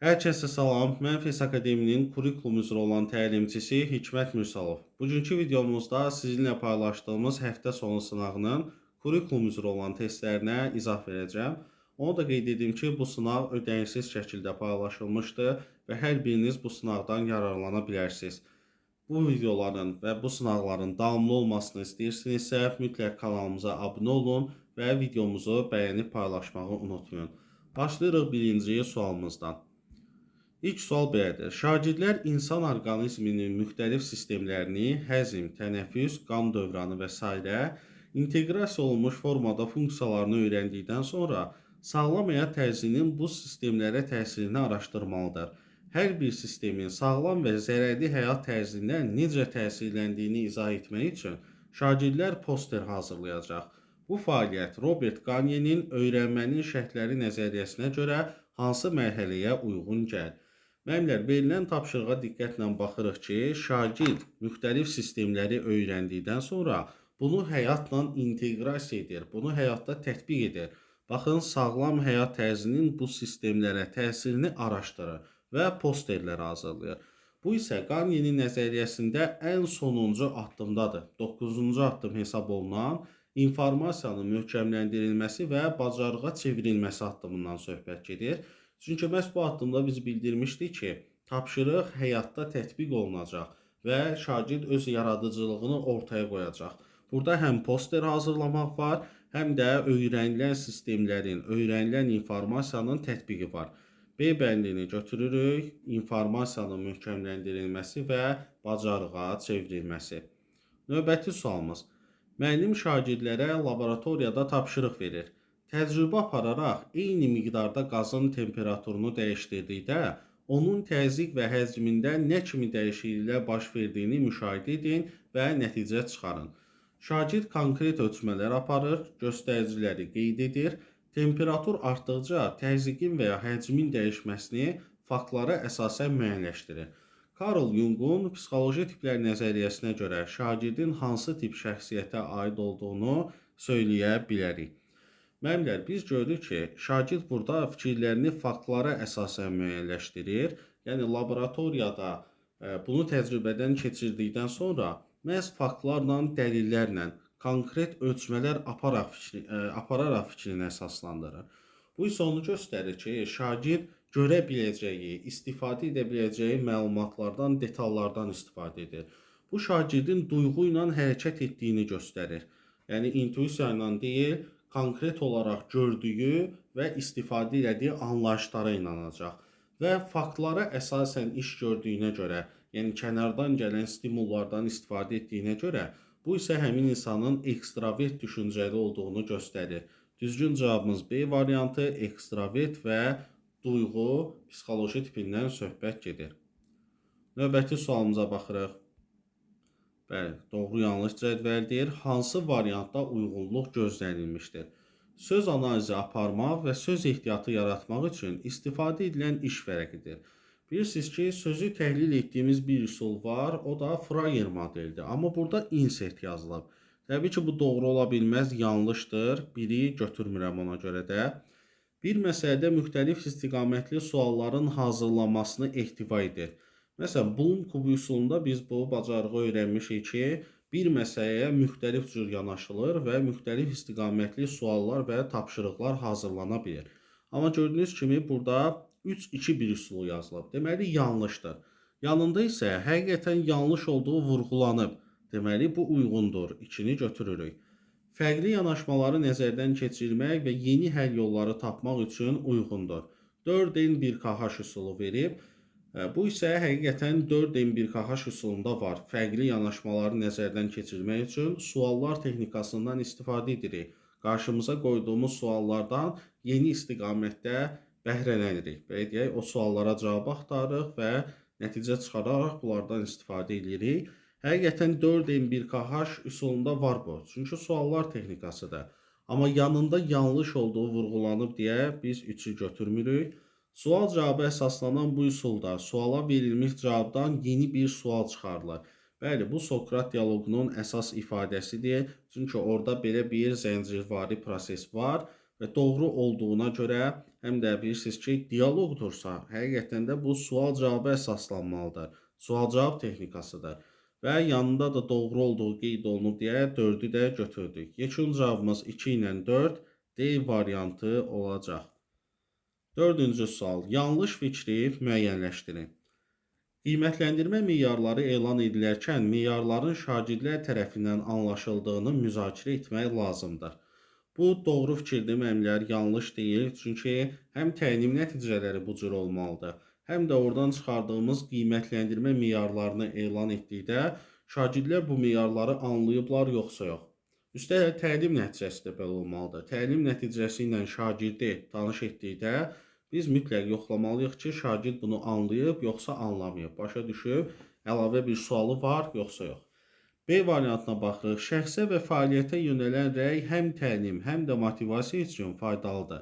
Hər kəsə salam, mən FES Akademinin kurikulum üzrə olan təlimçisi Hikmət Müsalov. Bugünkü videomuzda sizinlə paylaşdığımız həftə sonu sınağının kurikulum üzrə olan testlərinə izah verəcəm. Onu da qeyd edim ki, bu sınaq ödənişsiz şəkildə paylaşılmışdır və hər biriniz bu sınaqdan yararlana bilərsiniz. Bu videoların və bu sınaqların davamlı olmasını istəyirsinizsə, mütləq kanalımıza abunə olun və videomuzu bəyənib paylaşmağı unutmayın. Başlayırıq birinci sualımızdan. İlk sual belədir. Şagirdlər insan orqanizminin müxtəlif sistemlərini, həzm, tənəffüs, qan dövranı və s. inteqrasiya olunmuş formada funksiyalarını öyrəndikdən sonra sağlam həyat tərzinin bu sistemlərə təsirini araşdırmalıdır. Hər bir sistemin sağlam və zərərli həyat tərzindən necə təsirləndiyini izah etmək üçün şagirdlər poster hazırlayacaq. Bu fəaliyyət Robert Gagne'nin öyrənmənin şərtləri nəzəriyyəsinə görə hansı mərhələyə uyğun gəlir? Müəllimlər, verilən tapşırığa diqqətlə baxırıq ki, şagird müxtəlif sistemləri öyrəndikdən sonra bunu həyatla inteqrasiya edir, bunu həyatda tətbiq edir. Baxın, sağlam həyat tərzinin bu sistemlərə təsirini araşdırır və posterlər hazırlayır. Bu isə Gagne'nin nəzəriyyəsində ən sonuncu addımdadır. 9-cu addım hesab olunan informasiyanın möhkəmləndirilməsi və bacarığa çevrilməsi addımından söhbət gedir. Çünki məhz bu addımda biz bildirmişdik ki, tapşırıq həyatda tətbiq olunacaq və şagird öz yaradıcılığını ortaya qoyacaq. Burada həm poster hazırlamaq var, həm də öyrənilən sistemlərin, öyrənilən informasiyanın tətbiqi var. B bəndini götürürük, informasiyanın möhkəmləndirilməsi və bacarığa çevrilməsi. Növbəti sualımız. Müəllim şagirdlərə laboratoriyada tapşırıq verir. Təcrübə apararaq eyni miqdarda qazın temperaturunu dəyişdirdikdə, onun təzyiq və həcmində nə kimi dəyişikliklər baş verdiyini müşahidə edin və nəticə çıxarın. Şagird konkret ölçmələr aparır, göstəriciləri qeyd edir, temperatur artdıqca təzyiqin və ya həcmin dəyişməsini faktlara əsasən müəyyənləşdirir. Karl Jung'un psixoloji tiplər nəzəriyyəsinə görə şagirdin hansı tip şəxsiyyətə aid olduğunu söyləyə bilərik. Müəllimlər, biz görürük ki, şagird burada fikirlərini faktlara əsasən müəyyənləşdirir. Yəni, laboratoriyada bunu təcrübədən keçirdikdən sonra məhz faktlarla, dəlillərlə, konkret ölçmələr apararaq fikrini əsaslandırır. Bu isə onu göstərir ki, şagird görə biləcəyi, istifadə edə biləcəyi məlumatlardan, detallardan istifadə edir. Bu şagirdin duyğu ilə hərəkət etdiyini göstərir. Yəni, intuisiya ilə deyil, konkret olaraq gördüyü və istifadə elədiyi anlayışlara inanacaq və faktlara əsasən iş gördüyünə görə, yəni kənardan gələn stimullardan istifadə etdiyinə görə, bu isə həmin insanın ekstravert düşüncəli olduğunu göstərir. Düzgün cavabımız B variantı, ekstravert və duyğu psixoloji tipindən söhbət gedir. Növbəti sualımıza baxırıq. Bəli, doğru-yanlış cədvəldir. Hansı variantda uyğunluq gözlənilmişdir? Söz analizi aparmaq və söz ehtiyatı yaratmaq üçün istifadə edilən iş vərəqidir. Bilirsiniz ki, sözü təhlil etdiyimiz bir üsul var, o da Freyer modelidir. Amma burada insert yazılıb. Təbii ki, bu doğru ola bilməz, yanlışdır. Biri götürmürəm ona görə də. Bir məsələdə müxtəlif istiqamətli sualların hazırlanmasını ehtiva edir. Məsələn, Bloom kubu üsulunda biz bu bacarığı öyrənmişik ki, bir məsələyə müxtəlif cür yanaşılır və müxtəlif istiqamətli suallar və tapşırıqlar hazırlana bilir. Amma gördüyünüz kimi burada 3-2-1 üsulu yazılıb. Deməli, yanlışdır. Yanında isə həqiqətən yanlış olduğu vurğulanıb. Deməli, bu uyğundur. 2-ni götürürük. Fərqli yanaşmaları nəzərdən keçirmək və yeni həll yolları tapmaq üçün uyğundur. 4N1KH üsulu verib. Bu isə həqiqətən 4N1KH üsulunda var. Fərqli yanaşmaları nəzərdən keçirmək üçün suallar texnikasından istifadə edirik. Qarşımıza qoyduğumuz suallardan yeni istiqamətdə bəhrələnirik. Belə deyək, o suallara cavab axtarırıq və nəticə çıxararaq bunlardan istifadə edirik. Həqiqətən 4N1KH üsulunda var bu. Çünki suallar texnikasıdır. Amma yanında yanlış olduğu vurğulanıb deyə biz 3-ü götürmürük. Sual cavabı əsaslanan bu üsulda suala verilmiş cavabdan yeni bir sual çıxarılır. Bəli, bu Sokrat dialoqunun əsas ifadəsidir. Çünki orada belə bir zəncirvari proses var və doğru olduğuna görə həm də bilirsiniz ki, dialoqdursa, həqiqətən də bu sual-cavaba əsaslanmalıdır. Sual-cavab texnikasıdır və yanında da doğru olduğu qeyd olunub deyə 4-ü də götürdük. Yekun cavabımız 2 ilə 4 D variantı olacaq. Dördüncü sual. Yanlış fikri müəyyənləşdirin. Qiymətləndirmə meyarları elan edilərkən meyarların şagirdlər tərəfindən anlaşıldığını müzakirə etmək lazımdır. Bu doğru fikirdir, müəllimlər, yanlış deyil. Çünki həm təlim nəticələri bu cür olmalıdır, həm də oradan çıxardığımız qiymətləndirmə meyarlarını elan etdikdə şagirdlər bu meyarları anlayıblar yoxsa yox. Üstəlik təlim nəticəsi də belə olmalıdır. Təlim nəticəsi ilə şagirdi tanış etdikdə biz mütləq yoxlamalıyıq ki, şagird bunu anlayıb yoxsa anlamayıb, başa düşüb, əlavə bir sualı var yoxsa yox. B variantına baxırıq. Şəxsə və fəaliyyətə yönələn rəy həm təlim, həm də motivasiya üçün faydalıdır.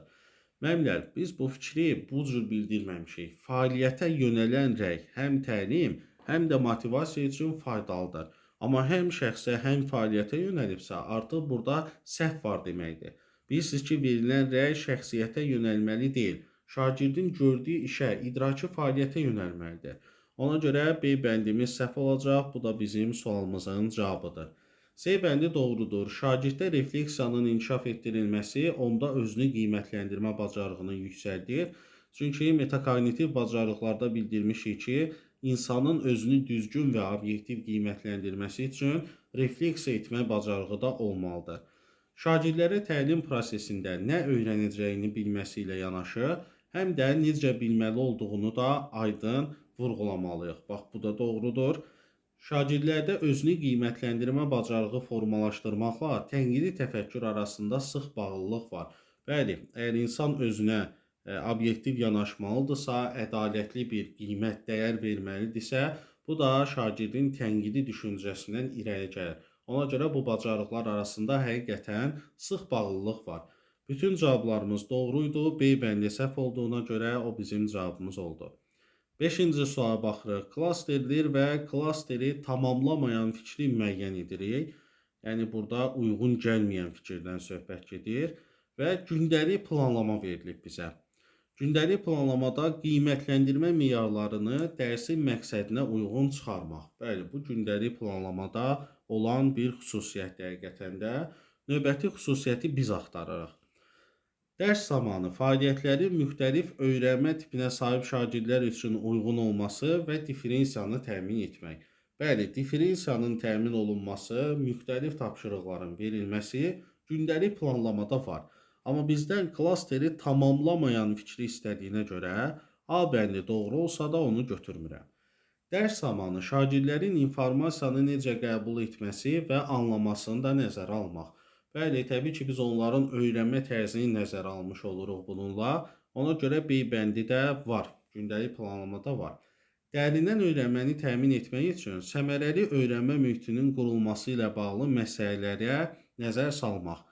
Müəllimlər, biz bu fikri bu cür bildirməmişik. Fəaliyyətə yönələn rəy həm təlim, həm də motivasiya üçün faydalıdır. Amma həm şəxsə, həm fəaliyyətə yönəlibsə, artıq burada səhv var deməkdir. Bilirsiniz ki, verilən rəy şəxsiyyətə yönəlməli deyil. Şagirdin gördüyü işə, idraki fəaliyyətə yönəlməlidir. Ona görə B bəndimiz səhv olacaq. Bu da bizim sualımızın cavabıdır. C bəndi doğrudur. Şagirddə refleksiyanın inkişaf etdirilməsi onda özünü qiymətləndirmə bacarığını yüksəldir. Çünki metakognitiv bacarıqlarda bildirmişik ki, insanın özünü düzgün və obyektiv qiymətləndirməsi üçün refleksiya etmə bacarığı da olmalıdır. Şagirdlərə təlim prosesində nə öyrənəcəyini bilməsi ilə yanaşı, həm də necə bilməli olduğunu da aydın vurğulamalıyıq. Bax, bu da doğrudur. Şagirdlərdə özünü qiymətləndirmə bacarığı formalaşdırmaqla tənqidi təfəkkür arasında sıx bağlılıq var. Bəli, əgər insan özünə obyektiv yanaşmalıdırsa, ədalətli bir qiymət, dəyər verməlidirsə, bu da şagirdin tənqidi düşüncəsindən irəli gəlir. Ona görə bu bacarıqlar arasında həqiqətən sıx bağlılıq var. Bütün cavablarımız doğruydu. B bəndi səhv olduğuna görə o bizim cavabımız oldu. 5-ci suala baxırıq. Klasterdir və klasteri tamamlamayan fikri müəyyən edirik. Yəni, burada uyğun gəlməyən fikirdən söhbət gedir və gündəlik planlama verilib bizə. Gündəlik planlamada qiymətləndirmə meyarlarını dərsin məqsədinə uyğun çıxarmaq. Bəli, bu gündəlik planlamada olan bir xüsusiyyət həqiqətən də. Növbəti xüsusiyyəti biz axtarırıq. Dərs zamanı fəaliyyətlərin müxtəlif öyrənmə tipinə sahib şagirdlər üçün uyğun olması və diferensiyanı təmin etmək. Bəli, diferensiyanın təmin olunması, müxtəlif tapşırıqların verilməsi gündəlik planlamada var. Amma bizdən klasteri tamamlamayan fikri istədiyinə görə A bəndi doğru olsa da onu götürmürəm. Dərs zamanı şagirdlərin informasiyanı necə qəbul etməsi və anlamasını da nəzərə almaq. Bəli, təbii ki, biz onların öyrənmə tərzini nəzərə almış oluruq bununla. Ona görə B bəndi də var, gündəlik planlamada var. Dərindən öyrənməni təmin etmək üçün səmərəli öyrənmə mühitinin qurulması ilə bağlı məsələlərə nəzər salmaq.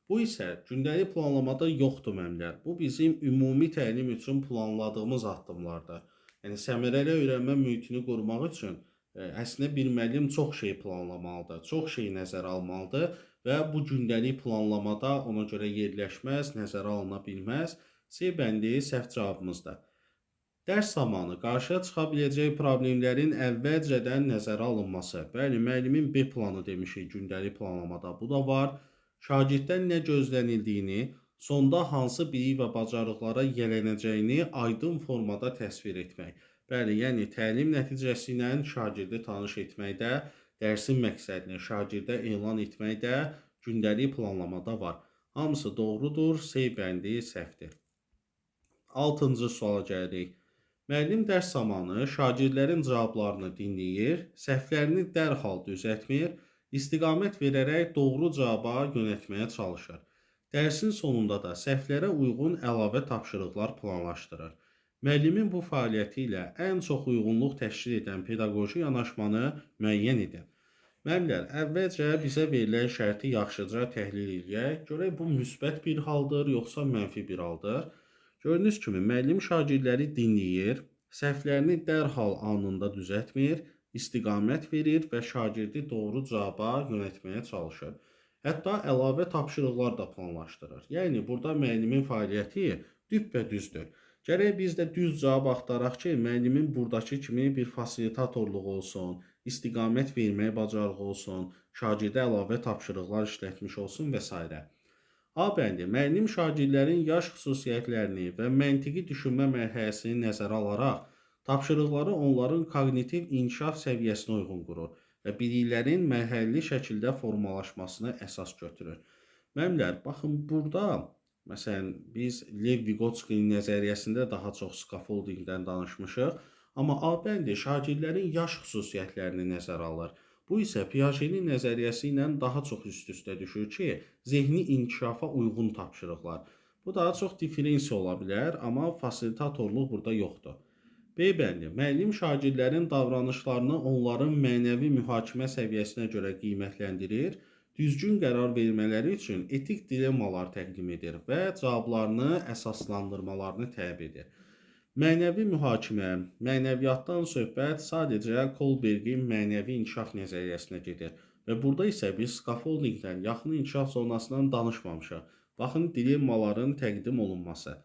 Bu isə gündəlik planlamada yoxdur müəllimlər. Bu bizim ümumi təlim üçün planladığımız addımlardır. Yəni, səmərəli öyrənmə mühitini qurmaq üçün əslində bir müəllim çox şey planlamalıdır, çox şey nəzərə almalıdır və bu gündəlik planlamada ona görə yerləşməz, nəzərə alına bilməz. C bəndi səhv cavabımızdır. Dərs zamanı qarşıya çıxa biləcək problemlərin əvvəlcədən nəzərə alınması. Bəli, müəllimin B planı demişik gündəlik planlamada. Bu da var. Şagirddən nə gözlənildiyini, sonda hansı bilik və bacarıqlara yiyələnəcəyini aydın formada təsvir etmək. Bəli, yəni təlim nəticəsi ilə şagirdi tanış etməkdə, dərsin məqsədini şagirdə elan etməkdə gündəlik planlamada var. Hamısı doğrudur, C bəndi səhvdir. 6-cı suala gəlirik. Müəllim dərs zamanı şagirdlərin cavablarını dinləyir, səhvlərini dərhal düzəltmir, istiqamət verərək doğru cavaba yönəltməyə çalışır. Dərsin sonunda da səhvlərə uyğun əlavə tapşırıqlar planlaşdırır. Müəllimin bu fəaliyyəti ilə ən çox uyğunluq təşkil edən pedaqoji yanaşmanı müəyyən edin. Müəllimlər, əvvəlcə bizə verilən şərti yaxşıca təhlil edək. Görək bu müsbət bir haldır, yoxsa mənfi bir haldır. Gördüyünüz kimi, müəllim şagirdləri dinləyir, səhvlərini dərhal anında düzəltmir, istiqamət verir və şagirdi doğru cavaba yönəltməyə çalışır. Hətta əlavə tapşırıqlar da planlaşdırır. Yəni burada müəllimin fəaliyyəti düppədüzdür. Gərək biz də düz cavab axtaraq ki, müəllimin burdakı kimi bir fasilitatorluq olsun, istiqamət vermək bacarığı olsun, şagirdə əlavə tapşırıqlar işlətmiş olsun və s. A bəndi müəllim şagirdlərin yaş xüsusiyyətlərini və məntiqi düşünmə mərhələsini nəzərə alaraq tapşırıqları onların koqnitiv inkişaf səviyyəsinə uyğun qurur və biliklərin mərhələli şəkildə formalaşmasına əsas götürür. Müəllimlər, baxın burada məsələn biz Lev Vygotskyinin nəzəriyyəsində daha çox scaffoldingdən danışmışıq, amma A bəndi şagirdlərin yaş xüsusiyyətlərini nəzərə alır. Bu isə Piaget'in nəzəriyyəsi ilə daha çox üst-üstə düşür ki, zehni inkişafa uyğun tapşırıqlar. Bu daha çox diferensiya ola bilər, amma fasilitatorluq burada yoxdur. B bəndi müəllim şagirdlərin davranışlarını onların mənəvi mühakimə səviyyəsinə görə qiymətləndirir, düzgün qərar vermələri üçün etik dilemmalar təqdim edir və cavablarını əsaslandırmalarını təyin edir. Mənəvi mühakimə, mənəviyyatdan söhbət sadəcə Kohlbergin mənəvi inkişaf nəzəriyyəsinə gedir və burada isə biz scaffoldingdən, yaxın inkişaf zonasından danışmamışıq. Baxın, dilemmaların təqdim olunması.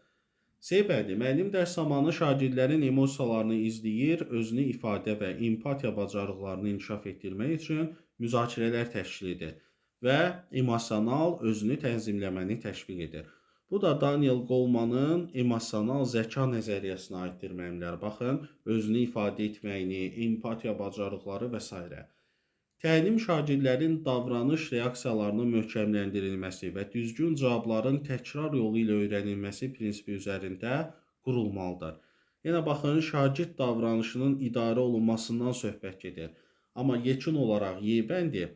C bəndi müəllim dərs zamanı şagirdlərin emosiyalarını izləyir, özünü ifadə və empatiya bacarıqlarını inkişaf etdirmək üçün müzakirələr təşkil edir və emosional özünü tənzimləməni təşviq edir. Bu da Daniel Golemanın emosional zəka nəzəriyyəsinə aiddir müəllimlər. Baxın, özünü ifadə etməyini, empatiya bacarıqları və s. Təlim şagirdlərin davranış reaksiyalarının möhkəmləndirilməsi və düzgün cavabların təkrar yolu ilə öyrənilməsi prinsipi üzərində qurulmalıdır. Yenə baxın, şagird davranışının idarə olunmasından söhbət gedir. Amma yekun olaraq Y bəndi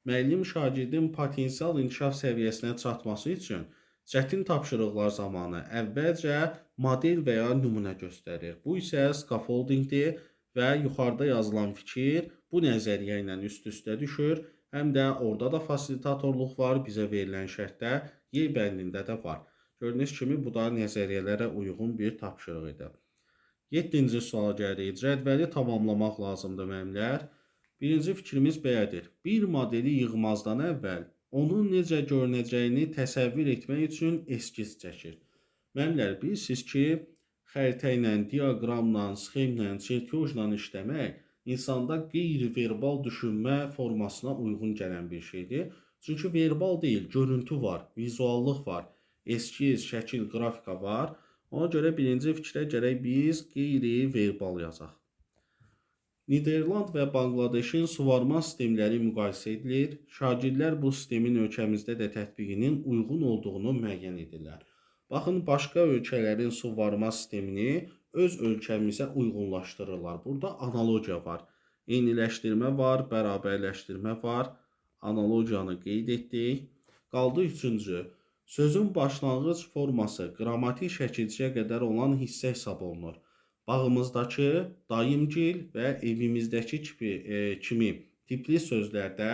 müəllim şagirdin potensial inkişaf səviyyəsinə çatması üçün çətin tapşırıqlar zamanı əvvəlcə model və ya nümunə göstərir. Bu isə scaffoldingdir və yuxarıda yazılan fikir bu nəzəriyyə ilə üst-üstə düşür. Həm də orada da fasilitatorluq var, bizə verilən şərtdə Y bəndində də var. Gördüyünüz kimi bu da nəzəriyyələrə uyğun bir tapşırıq idi. 7-ci suala gəlirik. Cədvəli tamamlamaq lazımdır müəllimlər. Birinci fikrimiz belədir. Bir modeli yığmazdan əvvəl onun necə görünəcəyini təsəvvür etmək üçün eskiz çəkir. Müəllimlər, bilirsiniz ki, xəritə ilə, diaqramla, sxemlə, çertyojla işləmək insanda qeyri-verbal düşünmə formasına uyğun gələn bir şeydir. Çünki verbal deyil, görüntü var, vizuallıq var, eskiz, şəkil, qrafika var. Ona görə birinci fikrə gərək biz qeyri-verbal yazaq. Niderland və Bangladeşin suvarma sistemləri müqayisə edilir. Şagirdlər bu sistemin ölkəmizdə də tətbiqinin uyğun olduğunu müəyyən edirlər. Baxın, başqa ölkələrin suvarma sistemini öz ölkəmizə uyğunlaşdırırlar. Burada analogiya var, eyniləşdirmə var, bərabərləşdirmə var. Analogiyanı qeyd etdik. Qaldı üçüncü. Sözün başlanğıc forması qrammatik şəkilçiyə qədər olan hissə hesab olunur. Bağımızdakı, dayımgil və evimizdəki kimi tipli sözlərdə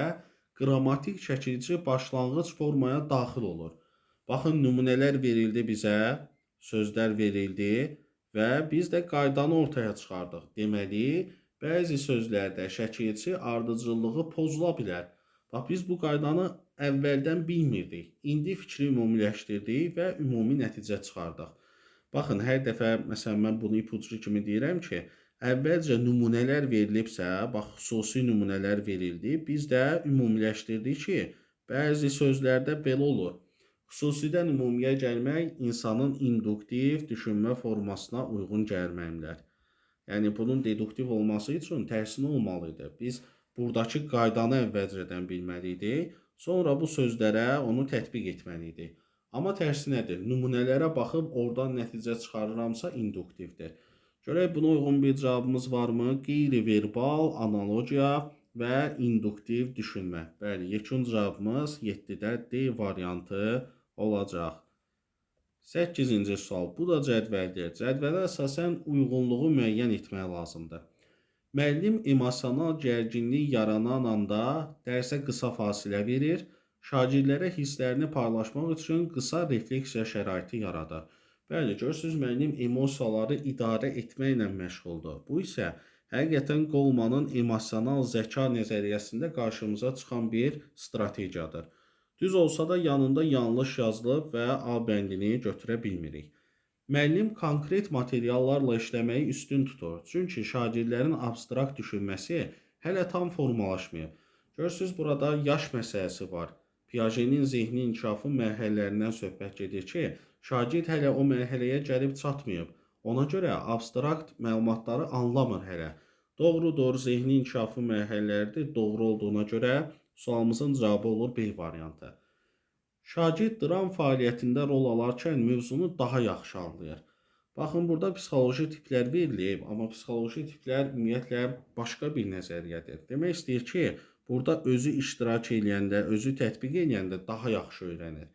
qrammatik şəkilçi başlanğıc formaya daxil olur. Baxın, nümunələr verildi bizə, sözlər verildi və biz də qaydanı ortaya çıxardıq. Deməli, bəzi sözlərdə şəkilçi ardıcıllığı pozula bilər. Bax, biz bu qaydanı əvvəldən bilmirdik. İndi fikri ümumiləşdirdik və ümumi nəticə çıxardıq. Baxın, hər dəfə, məsələn, mən bunu ipucu kimi deyirəm ki, əvvəlcə nümunələr verilibsə, bax, xüsusi nümunələr verildi, biz də ümumiləşdirdik ki, bəzi sözlərdə belə olur. Xüsusidən ümumiyə gəlmək insanın induktiv düşünmə formasına uyğun gəlməklər. Yəni, bunun deduktiv olması üçün tərsinə olmalıydı. Biz buradakı qaydanı əvvəlcədən bilməliydik, sonra bu sözlərə onu tətbiq etməliydik. Amma tərsinədir. Nümunələrə baxıb oradan nəticə çıxarıramsa induktivdir. Görək buna uyğun bir cavabımız varmı? Qeyri-verbal, analogiya və induktiv düşünmə. Bəli, yekun cavabımız 7-də D variantı olacaq. 8-ci sual. Bu da cədvəldir. Cədvələ əsasən uyğunluğu müəyyən etmək lazımdır. Müəllim emosional gərginlik yaranan anda dərsə qısa fasilə verir, şagirdlərə hisslərini paylaşmaq üçün qısa refleksiya şəraiti yaradır. Bəli, görürsünüz, müəllim emosiyaları idarə etməklə məşğuldur. Bu isə həqiqətən Golemanın emosional zəka nəzəriyyəsində qarşımıza çıxan bir strategiyadır. Düz olsa da yanında yanlış yazılıb və A bəndini götürə bilmirik. Müəllim konkret materiallarla işləməyi üstün tutur. Çünki şagirdlərin abstrakt düşünməsi hələ tam formalaşmayıb. Görürsüz, burada yaş məsələsi var. Piagenin zehni inkişafı mərhələlərindən söhbət gedir ki, şagird hələ o mərhələyə gəlib çatmayıb. Ona görə abstrakt məlumatları anlamır hələ. Doğrudur, zehni inkişafı mərhələləridir. Doğru olduğuna görə sualımızın cavabı olur B variantı. Şagird dram fəaliyyətində rol alarkən mövzunu daha yaxşı anlayır. Baxın, burada psixoloji tiplər verilib, amma psixoloji tiplər ümumiyyətlə başqa bir nəzəriyyədir. Demək istəyir ki, burada özü iştirak eləyəndə, özü tətbiq eləyəndə daha yaxşı öyrənir.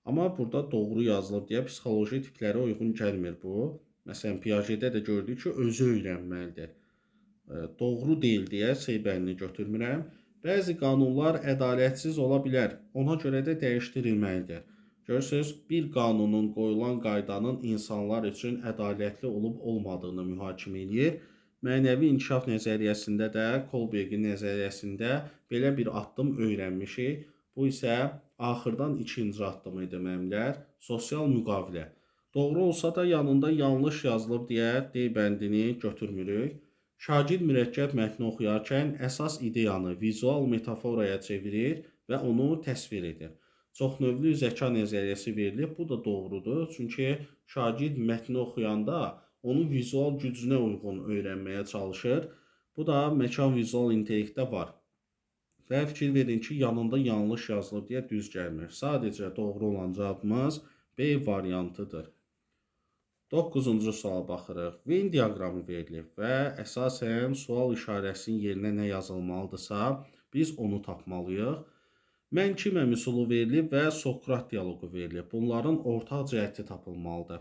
Amma burada doğru yazılıb deyə psixoloji tiplərə uyğun gəlmir bu. Məsələn, Piagetdə də gördük ki, özü öyrənməlidir. Doğru deyil deyə C bəndini götürmürəm. Bəzi qanunlar ədalətsiz ola bilər, ona görə də dəyişdirilməlidir. Görürsünüz, bir qanunun qoyulan qaydanın insanlar üçün ədalətli olub-olmadığını mühakimə eləyir. Mənəvi inkişaf nəzəriyyəsində də, Kolbergin nəzəriyyəsində belə bir addım öyrənmişik. Bu isə axırdan ikinci addım idi müəllimlər, sosial müqavilə. Doğru olsa da yanında yanlış yazılıb deyə D bəndini götürmürük. Şagird mürəkkəb mətni oxuyarkən əsas ideyanı vizual metaforaya çevirir və onu təsvir edir. Çoxnövlü zəka nəzəriyyəsi verilib, bu da doğrudur. Çünki şagird mətni oxuyanda onu vizual gücünə uyğun öyrənməyə çalışır. Bu da məkan vizual intellektdə var. Və fikir verin ki, yanında yanlış yazılıb deyə düz gəlmir. Sadəcə doğru olan cavabımız B variantıdır. 9-cu suala baxırıq. Venn diaqramı verilib və əsasən sual işarəsinin yerinə nə yazılmalıdırsa, biz onu tapmalıyıq. Mən kiməm üsulu verilib və Sokrat dialoqu verilib. Bunların ortaq cəhəti tapılmalıdır.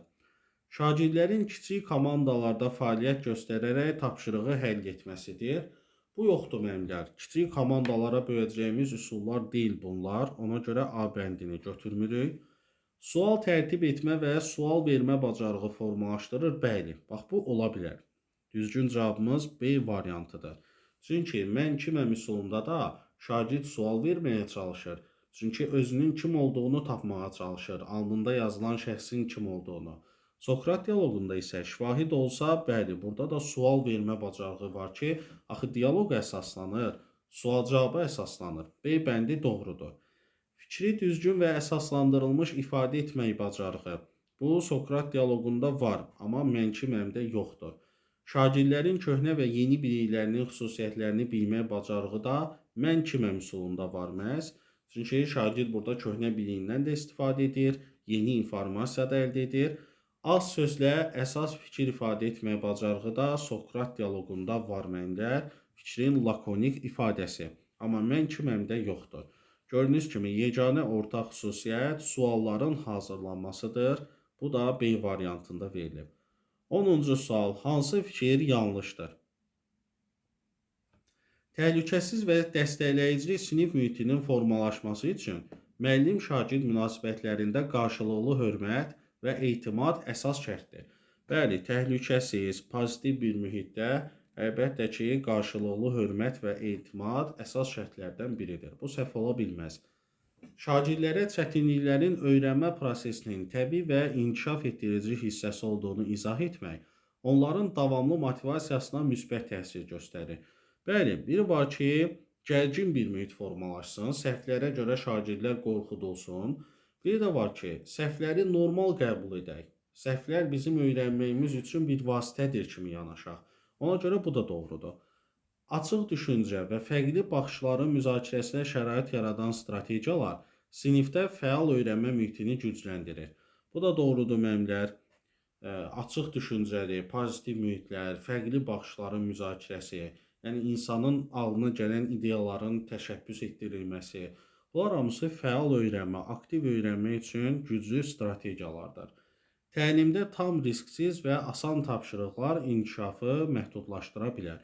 Şagirdlərin kiçik komandalarda fəaliyyət göstərərək tapşırığı həll etməsidir. Bu yoxdur müəllimlər. Kiçik komandalara böləcəyimiz üsullar deyil bunlar. Ona görə A bəndini götürmürük. Sual tərtib etmə və sual vermə bacarığı formalaşdırır. Bəli, bax bu ola bilər. Düzgün cavabımız B variantıdır. Çünki mən kiməm üsulunda da şagird sual verməyə çalışır. Çünki özünün kim olduğunu tapmağa çalışır. Alnında yazılan şəxsin kim olduğunu. Sokrat dialoqunda isə şvahid olsa, bəli, burada da sual vermə bacarığı var ki, axı dialoq əsaslanır, sual-cavaba əsaslanır. B bəndi doğrudur. Fikri düzgün və əsaslandırılmış ifadə etmək bacarığı. Bu, Sokrat dialoqunda var, amma mən kiməmdə yoxdur. Şagirdlərin köhnə və yeni biliklərinin xüsusiyyətlərini bilmək bacarığı da mən kiməm üsulunda var məhz. Çünki şagird burada köhnə biliyindən də istifadə edir, yeni informasiya da əldə edir. Az sözlə əsas fikir ifadə etmək bacarığı da Sokrat dialoqunda var məndə, fikrin lakonik ifadəsi. Amma mən kiməmdə yoxdur. Gördüyünüz kimi yeganə ortaq xüsusiyyət sualların hazırlanmasıdır. Bu da B variantında verilib. 10-cu sual. Hansı fikir yanlışdır? Təhlükəsiz və dəstəkləyici sinif mühitinin formalaşması üçün müəllim-şagird münasibətlərində qarşılıqlı hörmət və etimad əsas şərtdir. Bəli, təhlükəsiz, pozitiv bir mühitdə əlbəttə ki, qarşılıqlı hörmət və etimad əsas şərtlərdən biridir. Bu səhv ola bilməz. Şagirdlərə çətinliklərin öyrənmə prosesinin təbii və inkişaf etdirici hissəsi olduğunu izah etmək, onların davamlı motivasiyasına müsbət təsir göstərir. Bəli, biri var ki, gərgin bir mühit formalaşsın, səhvlərə görə şagirdlər qorxudulsun. Biri də var ki, səhvləri normal qəbul edək. Səhvlər bizim öyrənməyimiz üçün bir vasitədir kimi yanaşaq. Ona görə bu da doğrudur. Açıq düşüncə və fərqli baxışların müzakirəsinə şərait yaradan strategiyalar sinifdə fəal öyrənmə mühitini gücləndirir. Bu da doğrudur müəllimlər. Açıq düşüncəli, pozitiv mühitlər, fərqli baxışların müzakirəsi, yəni insanın ağlına gələn ideyaların təşəbbüs etdirilməsi, bunlar hamısı fəal öyrənmə, aktiv öyrənmə üçün güclü strategiyalardır. Təlimdə tam risksiz və asan tapşırıqlar inkişafı məhdudlaşdıra bilər.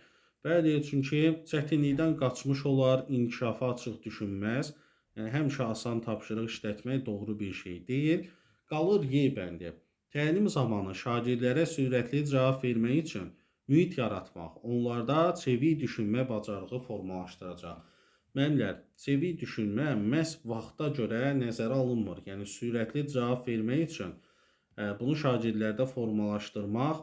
Bəli, çünki çətinlikdən qaçmış olar, inkişafa açıq düşünməz. Yəni, həmişə asan tapşırıq işlətmək doğru bir şey deyil. Qalır Y bəndi. Təlim zamanı şagirdlərə sürətli cavab vermək üçün mühit yaratmaq, onlarda çevik düşünmə bacarığı formalaşdıracaq. Müəllimlər, CV düşünmə məhz vaxta görə nəzərə alınmır. Yəni sürətli cavab vermək üçün bunu şagirdlərdə formalaşdırmaq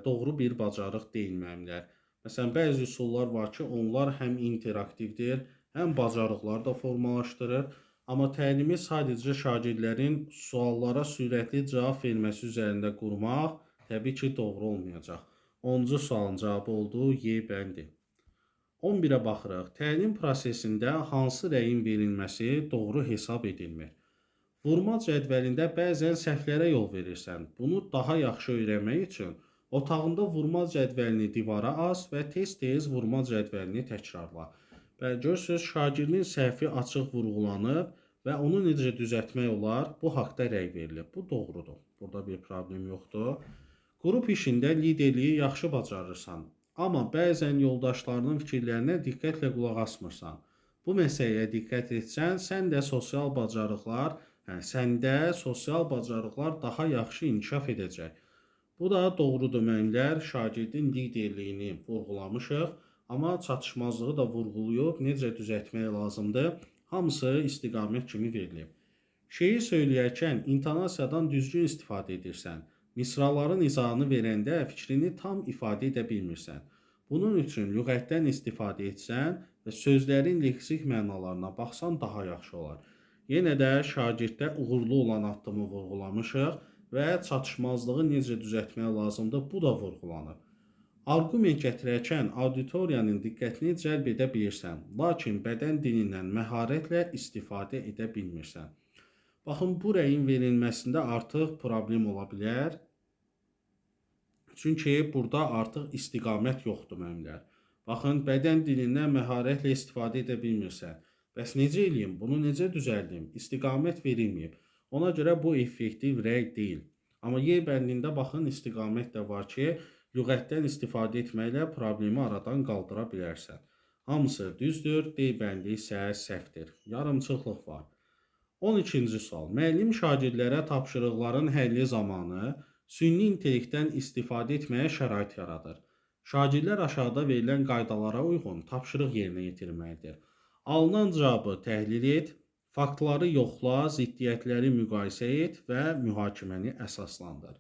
doğru bir bacarıq deyil müəllimlər. Məsələn, bəzi üsullar var ki, onlar həm interaktivdir, həm bacarıqları da formalaşdırır. Amma təlimi sadəcə şagirdlərin suallara sürətli cavab verməsi üzərində qurmaq təbii ki, doğru olmayacaq. 10-cu sualın cavabı oldu Y bəndi. 11-ə baxırıq. Təlim prosesində hansı rəyin verilməsi doğru hesab edilmir? Vurma cədvəlində bəzən səhvlərə yol verirsən. Bunu daha yaxşı öyrənmək üçün otağında vurma cədvəlini divara as və tez-tez vurma cədvəlini təkrarla. Bəli, görürsünüz, şagirdin səhvi açıq vurğulanıb və onu necə düzəltmək olar, bu haqda rəy verilib. Bu doğrudur. Burada bir problem yoxdur. Qrup işində liderliyi yaxşı bacarırsan, amma bəzən yoldaşlarının fikirlərinə diqqətlə qulaq asmırsan. Bu məsələyə diqqət etsən, səndə sosial bacarıqlar daha yaxşı inkişaf edəcək. Bu da doğrudur müəllimlər, şagirdin liderliyini vurğulamışıq, amma çatışmazlığı da vurğulayıb, necə düzəltmək lazımdır, hamısı istiqamət kimi verilib. Şeir söyləyərkən intonasiyadan düzgün istifadə edirsən. Misraların izahını verəndə fikrini tam ifadə edə bilmirsən. Bunun üçün lüğətdən istifadə etsən və sözlərin leksik mənalarına baxsan daha yaxşı olar. Yenə də şagirddə uğurlu olan addımı vurğulamışıq və çatışmazlığı necə düzəltmək lazımdır, bu da vurğulanır. Arqument gətirərkən auditoriyanın diqqətini cəlb edə bilirsən, lakin bədən dilindən məharətlə istifadə edə bilmirsən. Baxın, bu rəyin verilməsində artıq problem ola bilər. Çünki burada artıq istiqamət yoxdur müəllimlər. Baxın, bədən dilindən məharətlə istifadə edə bilmirsən. Bəs necə eləyim? Bunu necə düzəldim? İstiqamət verilməyib. Ona görə bu effektiv rəy deyil. Amma Y bəndində baxın, istiqamət də var ki, lüğətdən istifadə etməklə problemi aradan qaldıra bilərsən. Hamısı düzdür, D bəndi isə səhvdir. Yarımçıqlıq var. 12-ci sual. Müəllim şagirdlərə tapşırıqların həlli zamanı süni intellektdən istifadə etməyə şərait yaradır. Şagirdlər aşağıda verilən qaydalara uyğun tapşırıq yerinə yetirməlidir. Alınan cavabı təhlil et, faktları yoxla, ziddiyyətləri müqayisə et və mühakiməni əsaslandır.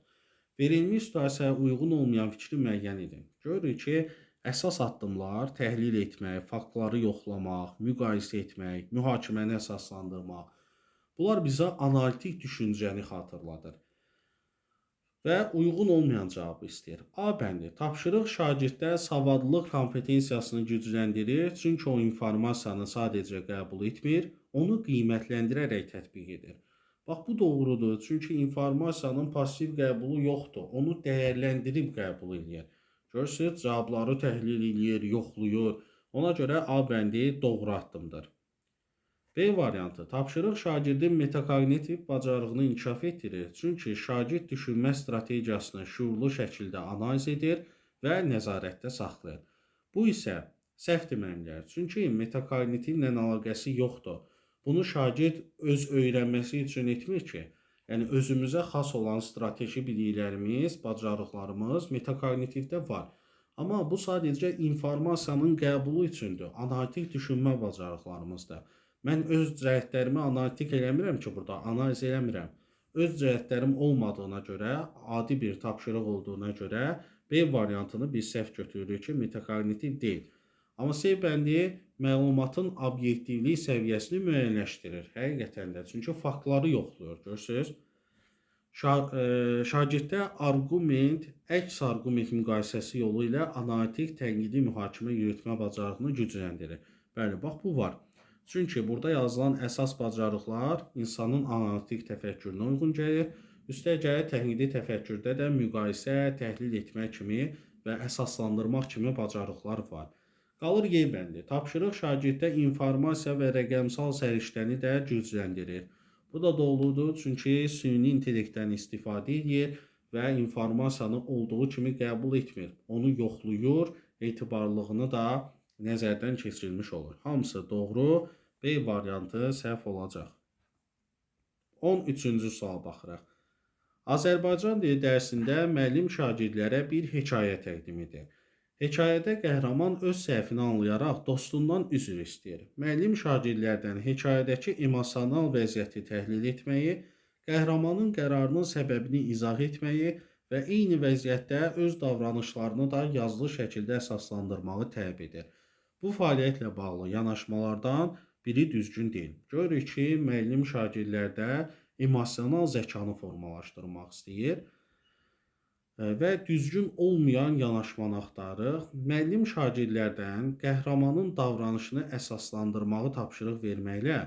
Verilmiş situasiyaya uyğun olmayan fikri müəyyən edin. Görürük ki, əsas addımlar təhlil etmək, faktları yoxlamaq, müqayisə etmək, mühakiməni əsaslandırmaq. Bunlar bizə analitik düşüncəni xatırladır və uyğun olmayan cavabı istəyir. A bəndi. Tapşırıq şagirddə savadlılıq kompetensiyasını gücləndirir, çünki o informasiyanı sadəcə qəbul etmir, onu qiymətləndirərək tətbiq edir. Bax, bu doğrudur, çünki informasiyanın pasiv qəbulu yoxdur, onu dəyərləndirib qəbul edir. Görürsünüz, cavabları təhlil edir, yoxlayır. Ona görə A bəndi doğru addımdır. B variantı. Tapşırıq şagirdin metakognitiv bacarığını inkişaf etdirir. Çünki şagird düşünmə strategiyasını şuurlu şəkildə analiz edir və nəzarətdə saxlayır. Bu isə səhvdir müəllimlər. Çünki metakognitivlə əlaqəsi yoxdur. Bunu şagird öz öyrənməsi üçün etmir ki, yəni özümüzə xas olan strateji biliklərimiz, bacarıqlarımız metakognitivdə var. Amma bu sadəcə informasiyanın qəbulu üçündür. Analitik düşünmə bacarıqlarımızdır. Mən öz cəhətlərimi analitik eləmirəm ki, burada analiz eləmirəm. Öz cəhətlərim olmadığına görə, adi bir tapşırıq olduğuna görə B variantını biz səhv götürürük ki, metakognitiv deyil. Amma C bəndi məlumatın obyektivlik səviyyəsini müəyyənləşdirir. Həqiqətən də, çünki faktları yoxlayır, görürsünüz. Şagirddə arqument, əks arqument müqayisəsi yolu ilə analitik tənqidi mühakimə yürütmə bacarığını gücləndirir. Bəli, bax bu var. Çünki burada yazılan əsas bacarıqlar insanın analitik təfəkkürünə uyğun gəlir. Üstəgəl tənqidi təfəkkürdə də müqayisə, təhlil etmək kimi və əsaslandırmaq kimi bacarıqlar var. Qalır Y bəndi. Tapşırıq şagirddə informasiya və rəqəmsal səriştəni də gücləndirir. Bu da doğrudur, çünki süni intellektdən istifadə edir və informasiyanı olduğu kimi qəbul etmir. Onu yoxlayır, etibarlılığını da nəzərdən keçirilmiş olur. Hamısı doğru, B variantı səhv olacaq. 13-cü suala baxırıq. Azərbaycan dili dərsində müəllim şagirdlərə bir hekayə təqdim edir. Hekayədə qəhrəman öz səhvini anlayaraq dostundan üzr istəyir. Müəllim şagirdlərdən hekayədəki emosional vəziyyəti təhlil etməyi, qəhrəmanın qərarının səbəbini izah etməyi və eyni vəziyyətdə öz davranışlarını da yazılı şəkildə əsaslandırmağı tələb edir. Bu fəaliyyətlə bağlı yanaşmalardan biri düzgün deyil. Görürük ki, müəllim şagirdlərdə emosional zəkanı formalaşdırmaq istəyir və düzgün olmayan yanaşmanı axtarır. Müəllim şagirdlərdən qəhrəmanın davranışını əsaslandırmağı tapşırıq verməklə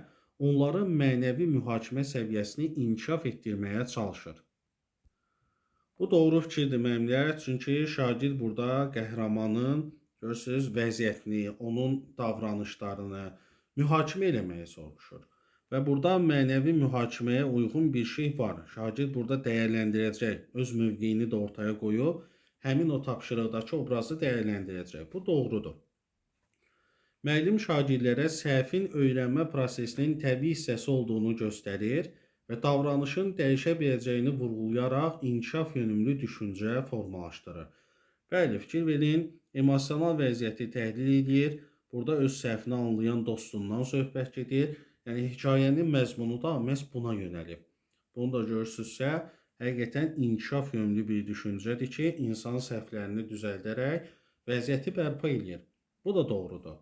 onların mənəvi mühakimə səviyyəsini inkişaf etdirməyə çalışır. Bu doğru fikirdir müəllimlər, çünki şagird burada qəhrəmanın görürsüz vəziyyətini, onun davranışlarını mühakimə eləməyə çalışır. Və burada mənəvi mühakiməyə uyğun bir şey var. Şagird burada dəyərləndirəcək, öz mövqeyini də ortaya qoyub, həmin o tapşırıqdakı obrazı dəyərləndirəcək. Bu doğrudur. Müəllim şagirdlərə səhvin öyrənmə prosesinin təbii hissəsi olduğunu göstərir və davranışın dəyişə biləcəyini vurğulayaraq inkişaf yönümlü düşüncə formalaşdırır. Bəli, fikir verin, emosional vəziyyəti təhlil edir, burada öz səhvini anlayan dostundan söhbət gedir. Yəni, hekayənin məzmunu da məhz buna yönəlib. Bunu da görürsünüzsə, həqiqətən inkişaf yönlü bir düşüncədir ki, insan səhvlərini düzəldərək vəziyyəti bərpa edir. Bu da doğrudur.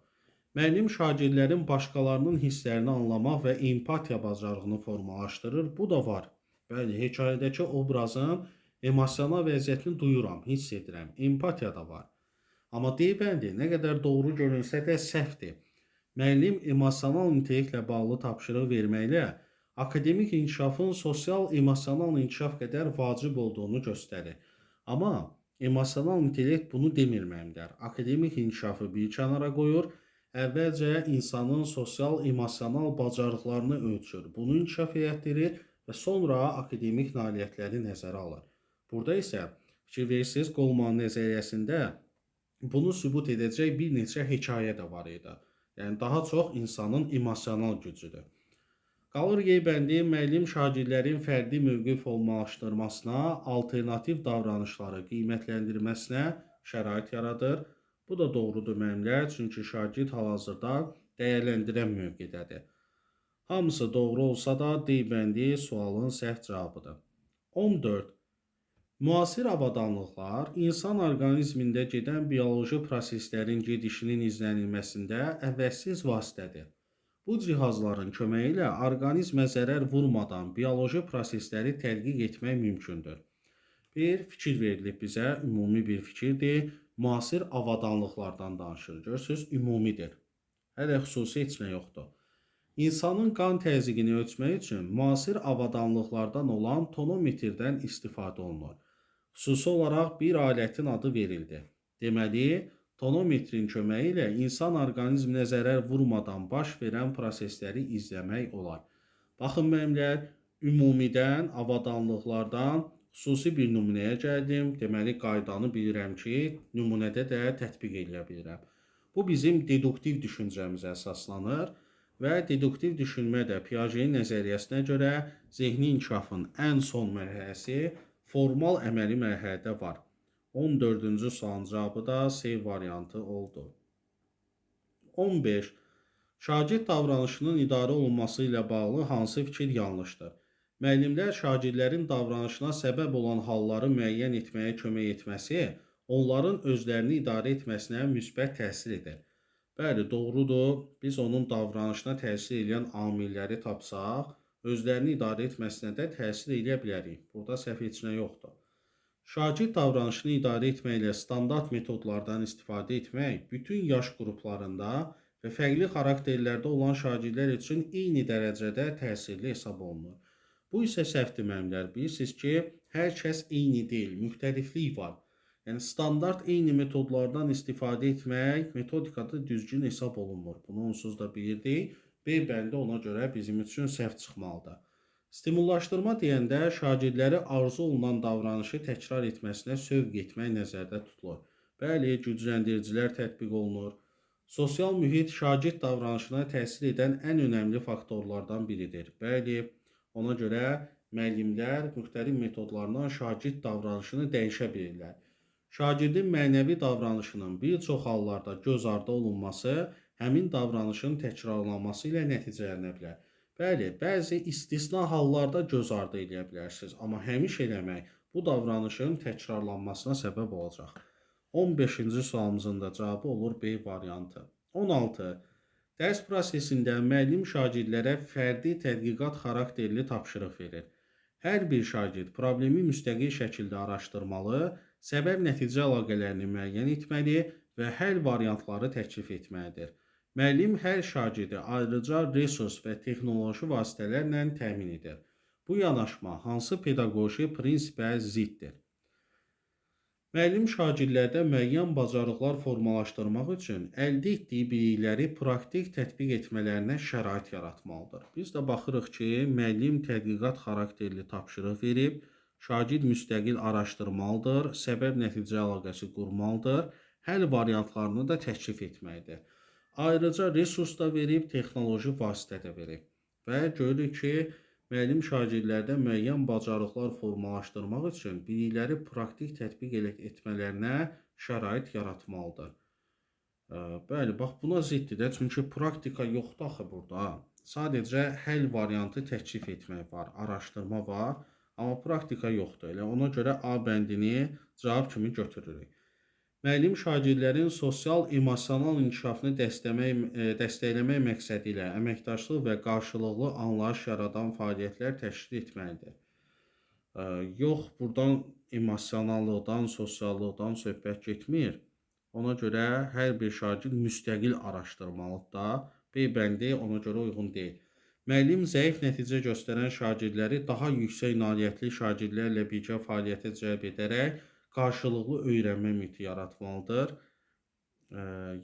Müəllim şagirdlərin başqalarının hisslərini anlamaq və empatiya bacarığını formalaşdırır. Bu da var. Bəli, hekayədəki obrazın emosional vəziyyətini duyuram, hiss edirəm. Empatiya da var. Amma deyibəndir, nə qədər doğru görünsə də səhvdir. Müəllim emosional intellektlə bağlı tapşırıq verməklə akademik inkişafın sosial-emosional inkişaf qədər vacib olduğunu göstərir. Amma emosional intellekt bunu demir müəllimlər. Akademik inkişafı bir kənara qoyur, əvvəlcə insanın sosial-emosional bacarıqlarını ölçür, bunu inkişaf etdirir və sonra akademik nailiyyətləri nəzərə alır. Burada isə fikir verirsiniz, Goleman nəzəriyyəsində bunu sübut edəcək bir neçə hekayə də var idi. Yəni, daha çox insanın emosional gücüdür. Qalır qeybəndi, müəllim şagirdlərin fərdi mövqe formalaşdırmasına, alternativ davranışları qiymətləndirməsinə şərait yaradır. Bu da doğrudur müəllimlər, çünki şagird hal-hazırda dəyərləndirən mövqedədir. Hamısı doğru olsa da, deybəndi sualın səhv cavabıdır. 14. Müasir avadanlıqlar insan orqanizmində gedən bioloji proseslərin gedişinin izlənilməsində əvəzsiz vasitədir. Bu cihazların köməyi ilə orqanizmə zərər vurmadan bioloji prosesləri tədqiq etmək mümkündür. Bir fikir verilib bizə, ümumi bir fikirdir. Müasir avadanlıqlardan danışır. Görürsünüz, ümumidir. Hələ xüsusi heç nə yoxdur. İnsanın qan təzyiqini ölçmək üçün müasir avadanlıqlardan olan tonometrdən istifadə olunur. Xüsusi olaraq bir alətin adı verildi. Deməli, tonometrin köməyi ilə insan orqanizminə zərər vurmadan baş verən prosesləri izləmək olar. Baxın müəllimlər, ümumidən, avadanlıqlardan xüsusi bir nümunəyə gəldim. Deməli, qaydanı bilirəm ki, nümunədə də tətbiq edə bilirəm. Bu bizim deduktiv düşüncəmizə əsaslanır və deduktiv düşünmə də Piagetin nəzəriyyəsinə görə zehni inkişafın ən son mərhələsi formal əməli mərhələdə var. 14-cü sualın cavabı da C variantı oldu. 15. Şagird davranışının idarə olunması ilə bağlı hansı fikir yanlışdır? Müəllimlər şagirdlərin davranışına səbəb olan halları müəyyən etməyə kömək etməsi, onların özlərini idarə etməsinə müsbət təsir edir. Bəli, doğrudur. Biz onun davranışına təsir edən amilləri tapsaq, özlərini idarə etməsinə də təsir edə bilərik. Burada səhv heç nə yoxdur. Şagird davranışını idarə etməklə standart metodlardan istifadə etmək bütün yaş qruplarında və fərqli xarakterlərdə olan şagirdlər üçün eyni dərəcədə təsirli hesab olunur. Bu isə səhvdir müəllimlər. Bilirsiniz ki, hər kəs eyni deyil, müxtəliflik var. Yəni, standart eyni metodlardan istifadə etmək metodikada düzgün hesab olunmur. Bunu onsuz da bilirdik. B bəndi ona görə bizim üçün səhv çıxmalıdır. Stimullaşdırma deyəndə şagirdləri arzu olunan davranışı təkrar etməsinə sövq etmək nəzərdə tutulur. Bəli, gücləndiricilər tətbiq olunur. Sosial mühit şagird davranışına təsir edən ən önəmli faktorlardan biridir. Bəli, ona görə müəllimlər müxtəlif metodlarla şagird davranışını dəyişə bilirlər. Şagirdin mənəvi davranışının bir çox hallarda göz ardı olunması həmin davranışın təkrarlanması ilə nəticələnə bilər. Bəli, bəzi istisna hallarda göz ardı edə bilərsiniz, amma həmişə eləmək bu davranışın təkrarlanmasına səbəb olacaq. 15-ci sualımızın da cavabı olur B variantı. 16. Dərs prosesində müəllim şagirdlərə fərdi tədqiqat xarakterli tapşırıq verir. Hər bir şagird problemi müstəqil şəkildə araşdırmalı, səbəb-nəticə əlaqələrini müəyyən etməli və həll variantları təklif etməlidir. Müəllim hər şagirdi ayrıca resurs və texnoloji vasitələrlə təmin edir. Bu yanaşma hansı pedaqoji prinsipə ziddir? Müəllim şagirdlərdə müəyyən bacarıqlar formalaşdırmaq üçün əldə etdiyi bilikləri praktik tətbiq etmələrinə şərait yaratmalıdır. Biz də baxırıq ki, müəllim tədqiqat xarakterli tapşırıq verib, şagird müstəqil araşdırmalıdır, səbəb-nəticə əlaqəsi qurmalıdır, həll variantlarını da təklif etməlidir. Ayrıca resurs da verib, texnoloji vasitə də verib. Və görürük ki, müəllim şagirdlərdə müəyyən bacarıqlar formalaşdırmaq üçün bilikləri praktik tətbiq etmələrinə şərait yaratmalıdır. Bəli, bax buna ziddir də, çünki praktika yoxdur axı burada. Sadəcə həll variantı təklif etmək var, araşdırma var, amma praktika yoxdur. Elə ona görə A bəndini cavab kimi götürürük. Müəllim şagirdlərin sosial-emosional inkişafını dəstəkləmək məqsədi ilə əməkdaşlıq və qarşılıqlı anlayış yaradan fəaliyyətlər təşkil etməlidir. Yox, buradan emosionallıqdan, sosiallıqdan söhbət getmir. Ona görə hər bir şagird müstəqil araşdırmalıdır da, B bəndi ona görə uyğun deyil. Müəllim zəif nəticə göstərən şagirdləri daha yüksək nailiyyətli şagirdlərlə birgə fəaliyyətə cəlb edərək qarşılıqlı öyrənmə mühiti yaratmalıdır.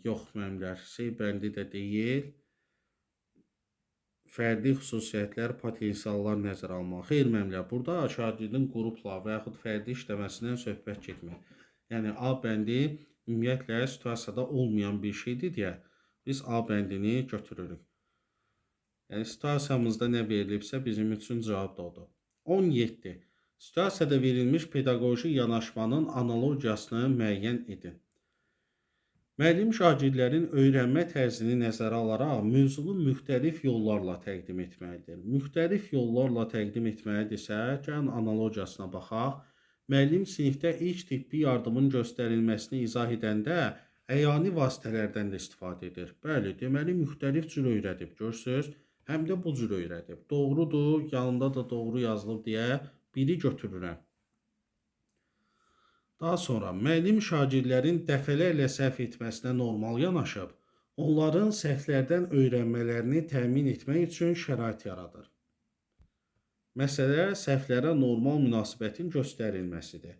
Yox, müəllimlər, C bəndi də deyil. Fərdi xüsusiyyətlər, potensiallar nəzərə almalı. Xeyr, müəllimlər, burada şagirdin qrupla və yaxud fərdi işləməsindən söhbət getmir. Yəni, A bəndi ümumiyyətlə situasiyada olmayan bir şeydir deyə biz A bəndini götürürük. Yəni, situasiyamızda nə verilibsə bizim üçün cavab da odur. 17. Situasiyada verilmiş pedaqoji yanaşmanın analogiyasını müəyyən edin. Müəllim şagirdlərin öyrənmə tərzini nəzərə alaraq mövzunu müxtəlif yollarla təqdim etməlidir. Müxtəlif yollarla təqdim etməlidirsə, gəlin analogiyasına baxaq. Müəllim sinifdə ilk tibbi yardımın göstərilməsini izah edəndə əyani vasitələrdən də istifadə edir. Bəli, deməli müxtəlif cür öyrədib, görürsünüz, həm də bu cür öyrədib. Doğrudur, yanında da doğru yazılıb deyə biri götürürəm. Daha sonra müəllim şagirdlərin dəfələrlə səhv etməsinə normal yanaşıb, onların səhvlərdən öyrənmələrini təmin etmək üçün şərait yaradır. Məsələ səhvlərə normal münasibətin göstərilməsidir.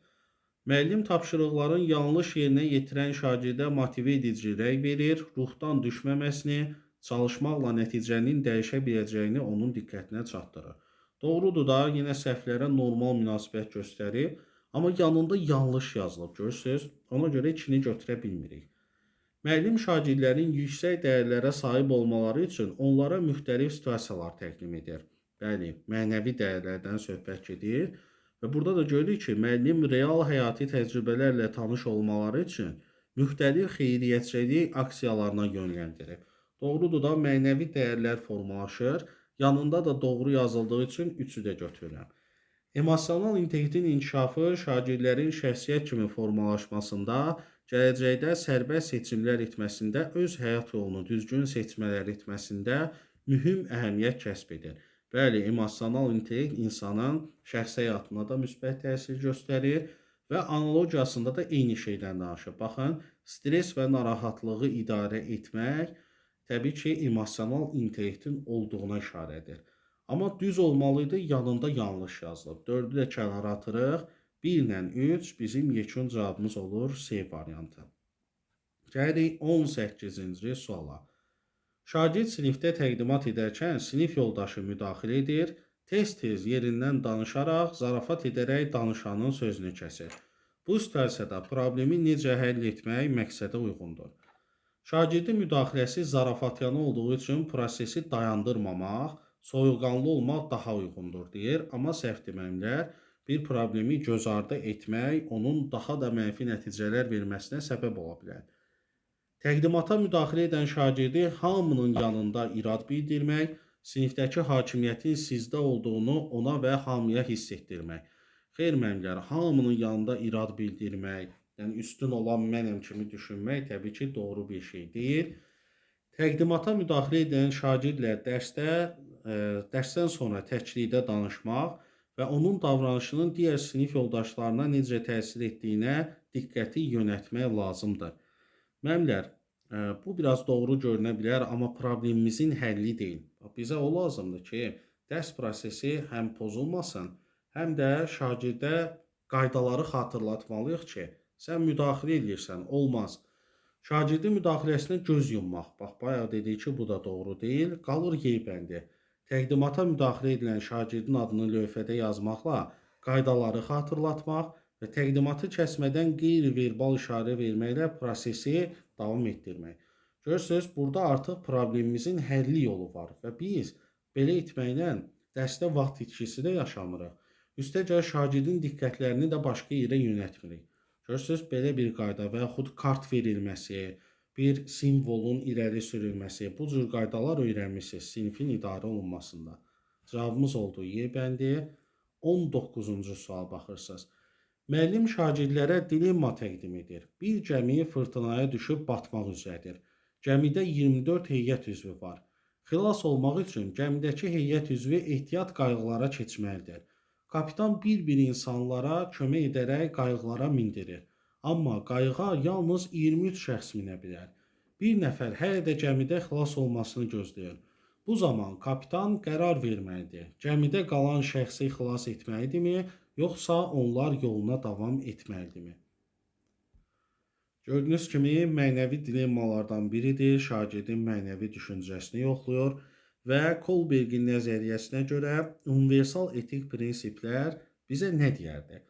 Müəllim tapşırıqların yanlış yerinə yetirən şagirdə motive edici rəy verir, ruhdan düşməməsini, çalışmaqla nəticənin dəyişə biləcəyini onun diqqətinə çatdırır. Doğrudur da, yenə səhvlərə normal münasibət göstərib, amma yanında yanlış yazılıb, görürsünüz? Ona görə ikini götürə bilmirik. Müəllim şagirdlərin yüksək dəyərlərə sahib olmaları üçün onlara müxtəlif situasiyalar təqdim edir. Bəli, mənəvi dəyərlərdən söhbət gedir və burada da görürük ki, müəllim real həyati təcrübələrlə tanış olmaları üçün müxtəlif xeyriyyətçilik aksiyalarına yönləndirir. Doğrudur da, mənəvi dəyərlər formalaşır, yanında da doğru yazıldığı üçün 3-ü də götürürəm. Emosional intellektin inkişafı şagirdlərin şəxsiyyət kimi formalaşmasında, gələcəkdə sərbəst seçimlər etməsində, öz həyat yolunu düzgün seçmələr etməsində mühüm əhəmiyyət kəsb edir. Bəli, emosional intellekt insanın şəxsi həyatına da müsbət təsir göstərir və analogiyasında da eyni şeydən danışır. Baxın, stres və narahatlığı idarə etmək təbii ki, emosional intellektin olduğuna işarədir. Amma düz olmalıydı, yanında yanlış yazılıb. 4-ü də kənara atırıq. 1 ilə 3 bizim yekun cavabımız olur C variantı. Gəlirik 18-ci suala. Şagird sinifdə təqdimat edərkən sinif yoldaşı müdaxilə edir, tez-tez yerindən danışaraq, zarafat edərək danışanın sözünü kəsir. Bu situasiyada problemi necə həll etmək məqsədə uyğundur. Şagirdin müdaxiləsi zarafatyanı olduğu üçün prosesi dayandırmamaq, soyuqqanlı olmaq daha uyğundur deyir, amma səhv deməklər. bir problemi göz ardı etmək onun daha da mənfi nəticələr verməsinə səbəb ola bilər. Təqdimata müdaxilə edən şagirdi hamının yanında irad bildirmək, sinifdəki hakimiyyətin sizdə olduğunu ona və hamıya hiss etdirmək. Xeyr müəllimlər, hamının yanında irad bildirmək, yəni üstün olan mənəm kimi düşünmək təbii ki, doğru bir şey deyil. Təqdimata müdaxilə edən şagirdlə dərsdən sonra təklikdə danışmaq və onun davranışının digər sinif yoldaşlarına necə təsir etdiyinə diqqəti yönəltmək lazımdır. Müəllimlər, bu biraz doğru görünə bilər, amma problemimizin həlli deyil. Bizə o lazımdır ki, dərs prosesi həm pozulmasın, həm də şagirdə qaydaları xatırlatmalıyıq ki, sən müdaxilə edirsən, olmaz. Şagirdin müdaxiləsinə göz yummaq. Bax, bayaq dedik ki, bu da doğru deyil. Qalır yeybəndi. Təqdimata müdaxilə edilən şagirdin adını lövhədə yazmaqla qaydaları xatırlatmaq və təqdimatı kəsmədən qeyri-verbal işarə verməklə prosesi davam etdirmək. Görürsünüz, burada artıq problemimizin həlli yolu var və biz belə etməklə dərsdə vaxt itkisi də yaşamırıq. Üstəgəl şagirdin diqqətlərini də başqa yerə yönəltmirik. Görürsünüz, belə bir qayda və yaxud kart verilməsi, bir simvolun irəli sürülməsi, bu cür qaydalar öyrənmişsiniz sinifin idarə olunmasında. Cavabımız oldu Y bəndi. 19-cu sual baxırsınız. Müəllim şagirdlərə dilemma təqdim edir. Bir gəmi fırtınaya düşüb batmaq üzrədir. Gəmidə 24 heyət üzvü var. Xilas olmaq üçün gəmidəki heyət üzvü ehtiyat qayıqlara keçməlidir. Kapitan bir-bir insanlara kömək edərək qayıqlara mindirir. Amma qayığa yalnız 23 şəxs minə bilər. Bir nəfər hələ də gəmidə xilas olmasını gözləyir. Bu zaman kapitan qərar verməlidir. Gəmidə qalan şəxsi xilas etməlidirmi, yoxsa onlar yoluna davam etməlidirmi? Gördüyünüz kimi mənəvi dilemmalardan biridir. Şagirdin mənəvi düşüncəsini yoxlayır və Kolbergin nəzəriyyəsinə görə universal etik prinsiplər bizə nə deyərdi?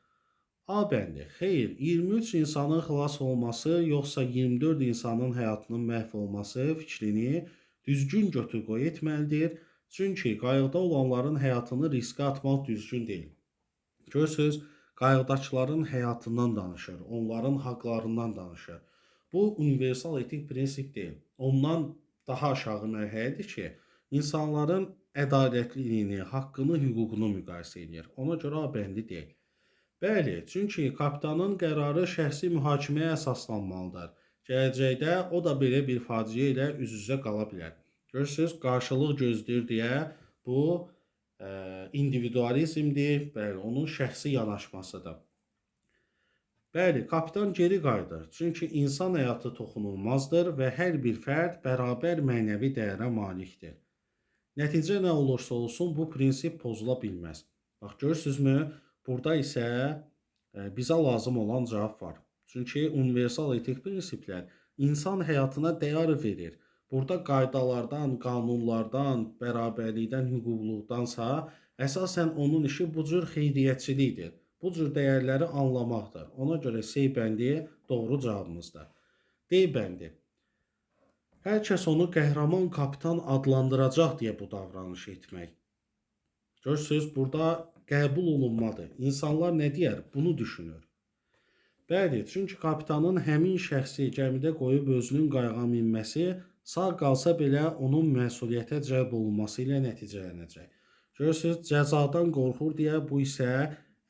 A bəndi, xeyr, 23 insanın xilas olması yoxsa 24 insanın həyatının məhv olması fikrini düzgün götür-qoy etməlidir. Çünki qayıqda olanların həyatını riskə atmaq düzgün deyil. Görürsünüz, qayıqdakıların həyatından danışır, onların haqlarından danışır. Bu universal etik prinsip deyil. Ondan daha aşağı mərhələdir ki, insanların ədalətliliyini, haqqını, hüququnu müqayisə edir. Ona görə A bəndi deyil. Bəli, çünki kapitanın qərarı şəxsi mühakiməyə əsaslanmalıdır. Gələcəkdə o da belə bir faciə ilə üz-üzə qala bilər. Görürsünüz, qarşılıq gözləyir deyə bu individualizmdir, bəli, onun şəxsi yanaşmasıdır. Bəli, kapitan geri qayıdır, çünki insan həyatı toxunulmazdır və hər bir fərd bərabər mənəvi dəyərə malikdir. Nəticə nə olursa olsun, bu prinsip pozula bilməz. Bax, görürsünüzmü, burada isə bizə lazım olan cavab var. Çünki universal etik prinsiplər insan həyatına dəyər verir. Burada qaydalardan, qanunlardan, bərabərlikdən, hüquqluqdansa, əsasən onun işi bu cür xeyriyyətçilikdir. Bu cür dəyərləri anlamaqdır. Ona görə C bəndi doğru cavabımızdır. D bəndi. Hər kəs onu qəhrəman kapitan adlandıracaq deyə bu davranışı etmək. Görürsünüz, burada qəbul olunmadır. İnsanlar nə deyər? Bunu düşünür. Bəli, çünki kapitanın həmin şəxsi gəmidə qoyub özünün qayığa minməsi sağ qalsa belə onun məsuliyyətə cəlb olunması ilə nəticələnəcək. Görürsünüz, cəzadan qorxur deyə bu isə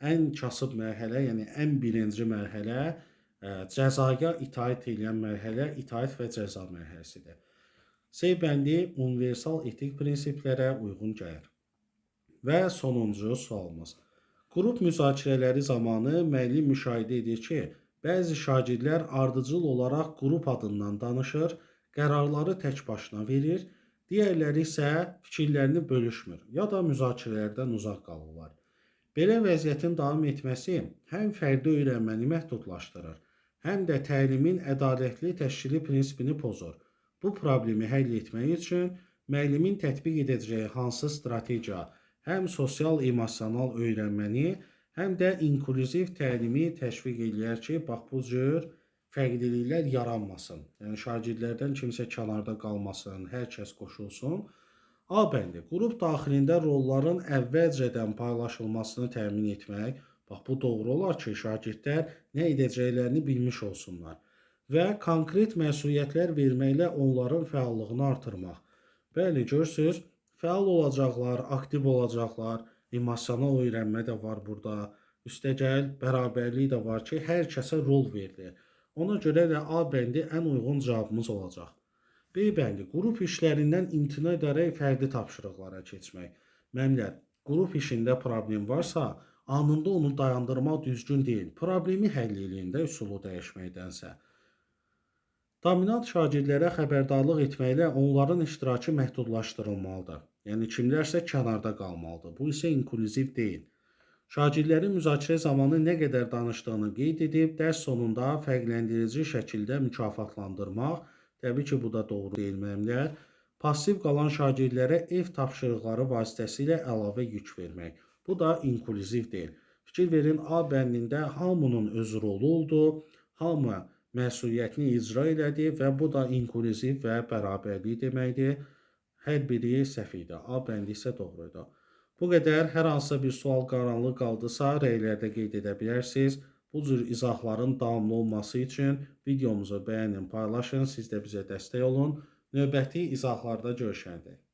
ən kasıb mərhələ, yəni ən birinci mərhələ cəzaya itaət edən mərhələ itaət və cəza mərhələsidir. C bəndi universal etik prinsiplərə uyğun gəlir. Və sonuncu sualımız. Qrup müzakirələri zamanı müəllim müşahidə edir ki, bəzi şagirdlər ardıcıl olaraq qrup adından danışır, qərarları tək başına verir, digərləri isə fikirlərini bölüşmür ya da müzakirələrdən uzaq qalırlar. Belə vəziyyətin davam etməsi həm fərdi öyrənməni məhdudlaşdırır, həm də təlimin ədalətli təşkili prinsipini pozur. Bu problemi həll etmək üçün müəllimin tətbiq edəcəyi hansı strategiya həm sosial-emosional öyrənməni, həm də inklüziv təlimi təşviq eləyər ki, bax bu cür fərqliliklər yaranmasın. Yəni şagirdlərdən kimsə kənarda qalmasın, hər kəs qoşulsun. A bəndi, qrup daxilində rolların əvvəlcədən paylaşılmasını təmin etmək. Bax, bu doğru olar ki, şagirdlər nə edəcəklərini bilmiş olsunlar və konkret məsuliyyətlər verməklə onların fəallığını artırmaq. Bəli, görürsüz, fəal olacaqlar, aktiv olacaqlar, emosional öyrənmə də var burada. Üstəgəl bərabərlik də var ki, hər kəsə rol verilir. Ona görə də A bəndi ən uyğun cavabımız olacaq. B bəndi qrup işlərindən imtina edərək fərdi tapşırıqlara keçmək. Müəllimlər, qrup işində problem varsa, anında onu dayandırmaq düzgün deyil. Problemi həll eləyin də üsulu dəyişməkdənsə. Dominant şagirdlərə xəbərdarlıq etməklə onların iştirakı məhdudlaşdırılmalıdır. Yəni kimlərsə kənarda qalmalıdır. Bu isə inklüziv deyil. Şagirdlərin müzakirə zamanı nə qədər danışdığını qeyd edib, dərs sonunda fərqləndirici şəkildə mükafatlandırmaq, təbii ki, bu da doğru deyil müəllimlər. Passiv qalan şagirdlərə ev tapşırıqları vasitəsilə əlavə yük vermək. Bu da inklüziv deyil. Fikir verin, A bəndində hamının öz rolu oldu, hamı məsuliyyətini icra elədi və bu da inklüziv və bərabərlik deməkdir. Hər biri səhv idi. A bəndi isə doğru idi. Bu qədər. Hər hansısa bir sual qaranlıq qaldısa, rəylərdə qeyd edə bilərsiniz. Bu cür izahların davamlı olması üçün videomuzu bəyənin, paylaşın, siz də bizə dəstək olun. Növbəti izahlarda görüşərik.